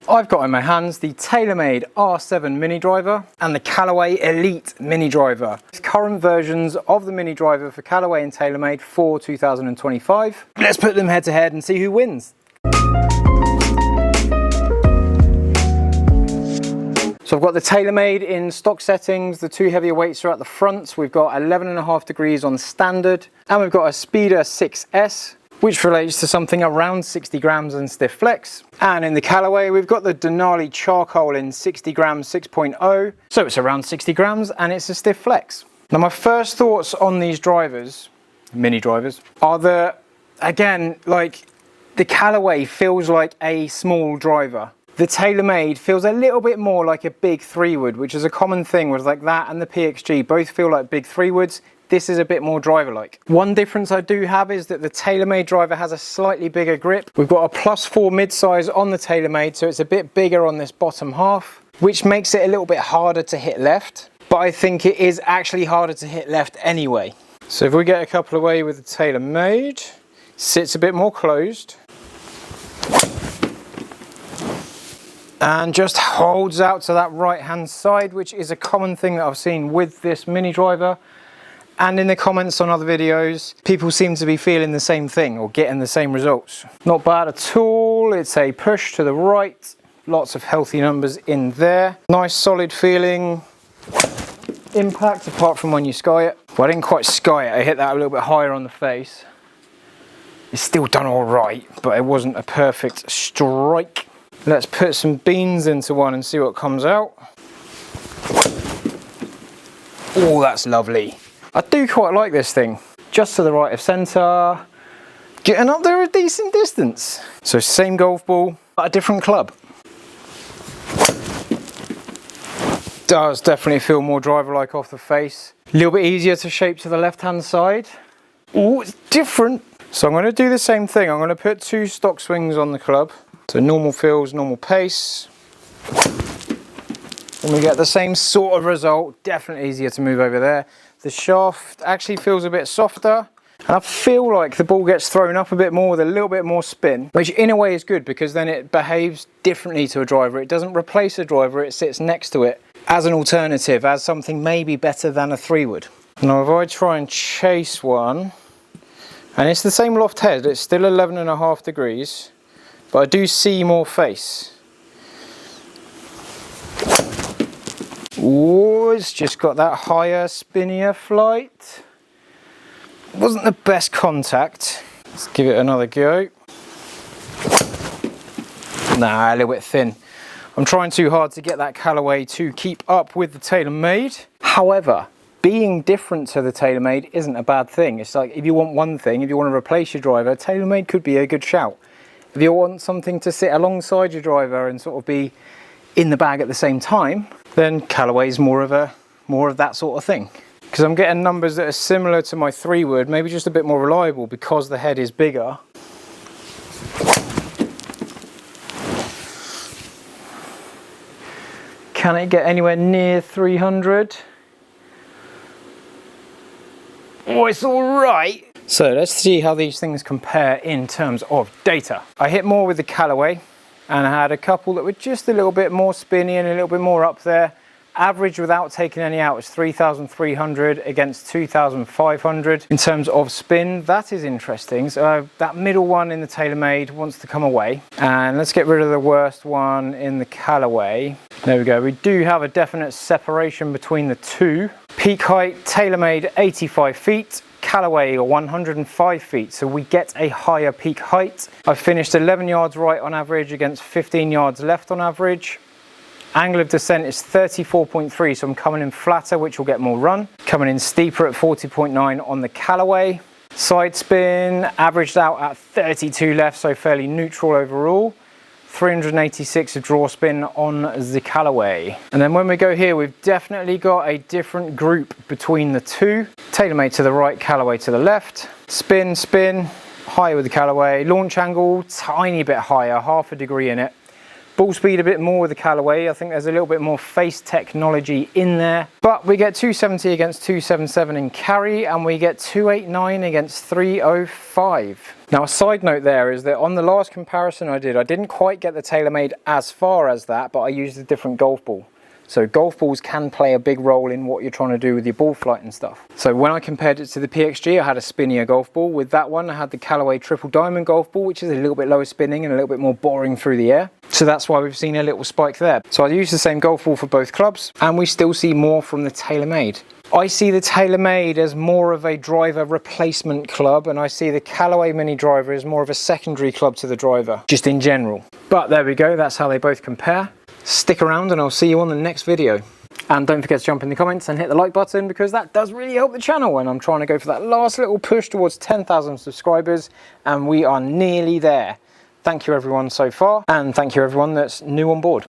I've got in my hands the Taylormade R7 mini driver and the Callaway Elyte mini driver. Current versions of the mini driver for Callaway and Taylormade for 2025. Let's put them head to head and see who wins. So I've got the Taylormade in stock settings. The two heavier weights are at the front. We've got 11.5 degrees on standard, and we've got a Speeder 6S, which relates to something around 60 grams and stiff flex. And in the Callaway, we've got the Denali charcoal in 60 grams 6.0. So it's around 60 grams and it's a stiff flex. Now my first thoughts on these drivers, mini drivers, are that, again, like the Callaway feels like a small driver. The Taylormade feels a little bit more like a big 3-wood, which is a common thing with like that and the PXG. Both feel like big 3-woods. This is a bit more driver-like. One difference I do have is that the Taylormade driver has a slightly bigger grip. We've got a +4 mid-size on the Taylormade, so it's a bit bigger on this bottom half, which makes it a little bit harder to hit left. But I think it is actually harder to hit left anyway. So if we get a couple away with the Taylormade, sits a bit more closed. And just holds out to that right hand side, which is a common thing that I've seen with this mini driver. And in the comments on other videos, people seem to be feeling the same thing or getting the same results. Not bad at all. It's a push to the right. Lots of healthy numbers in there. Nice solid feeling. Impact apart from when you sky it. Well, I didn't quite sky it. I hit that a little bit higher on the face. It's still done all right, but it wasn't a perfect strike. Let's put some beans into one and see what comes out. Oh, that's lovely. I do quite like this thing. Just to the right of centre. Getting up there a decent distance. So same golf ball, but a different club. Does definitely feel more driver-like off the face. A little bit easier to shape to the left-hand side. Oh, it's different. So I'm going to do the same thing. I'm going to put 2 stock swings on the club. So normal feels, normal pace. And we get the same sort of result. Definitely easier to move over there. The shaft actually feels a bit softer. And I feel like the ball gets thrown up a bit more with a little bit more spin, which in a way is good because then it behaves differently to a driver. It doesn't replace a driver, it sits next to it as an alternative, as something maybe better than a 3-wood. Now if I try and chase one, and it's the same loft head, it's still 11.5 degrees. But I do see more face. Oh, it's just got that higher, spinnier flight. Wasn't the best contact. Let's give it another go. Nah, a little bit thin. I'm trying too hard to get that Callaway to keep up with the Taylormade. However, being different to the Taylormade isn't a bad thing. It's like if you want one thing, if you want to replace your driver, Taylormade could be a good shout. If you want something to sit alongside your driver and sort of be in the bag at the same time, then Callaway's more of that sort of thing. Because I'm getting numbers that are similar to my 3-wood, maybe just a bit more reliable because the head is bigger. Can it get anywhere near 300? Oh, it's all right. So let's see how these things compare in terms of data. I hit more with the Callaway and I had a couple that were just a little bit more spinny and a little bit more up there. Average without taking any out was 3,300 against 2,500 in terms of spin. That is interesting. So that middle one in the Taylormade wants to come away. And let's get rid of the worst one in the Callaway. There we go. We do have a definite separation between the two. Peak height, Taylormade 85 feet. Callaway 105 feet, so we get a higher peak height. I've finished 11 yards right on average against 15 yards left on average. Angle of descent is 34.3, so I'm coming in flatter, which will get more run. Coming in steeper at 40.9 on the Callaway. Side spin averaged out at 32 left, so fairly neutral overall. 386 of draw spin on the Callaway. And then when we go here, we've definitely got a different group between the two. Taylormade to the right, Callaway to the left. Spin, spin, higher with the Callaway. Launch angle, tiny bit higher, 0.5 degree in it. Ball speed a bit more with the Callaway. I think there's a little bit more face technology in there. But we get 270 against 277 in carry, and we get 289 against 305. Now a side note there is that on the last comparison I didn't quite get the Taylormade as far as that, but I used a different golf ball. So golf balls can play a big role in what you're trying to do with your ball flight and stuff. So when I compared it to the PXG, I had a spinnier golf ball. With that one, I had the Callaway Triple Diamond golf ball, which is a little bit lower spinning and a little bit more boring through the air. So that's why we've seen a little spike there. So I used the same golf ball for both clubs, and we still see more from the Taylormade. I see the Taylormade as more of a driver replacement club, and I see the Callaway Mini Driver as more of a secondary club to the driver, just in general. But there we go, that's how they both compare. Stick around and I'll see you on the next video. And don't forget to jump in the comments and hit the like button, because that does really help the channel when I'm trying to go for that last little push towards 10,000 subscribers, and we are nearly there. Thank you everyone so far, and thank you everyone that's new on board.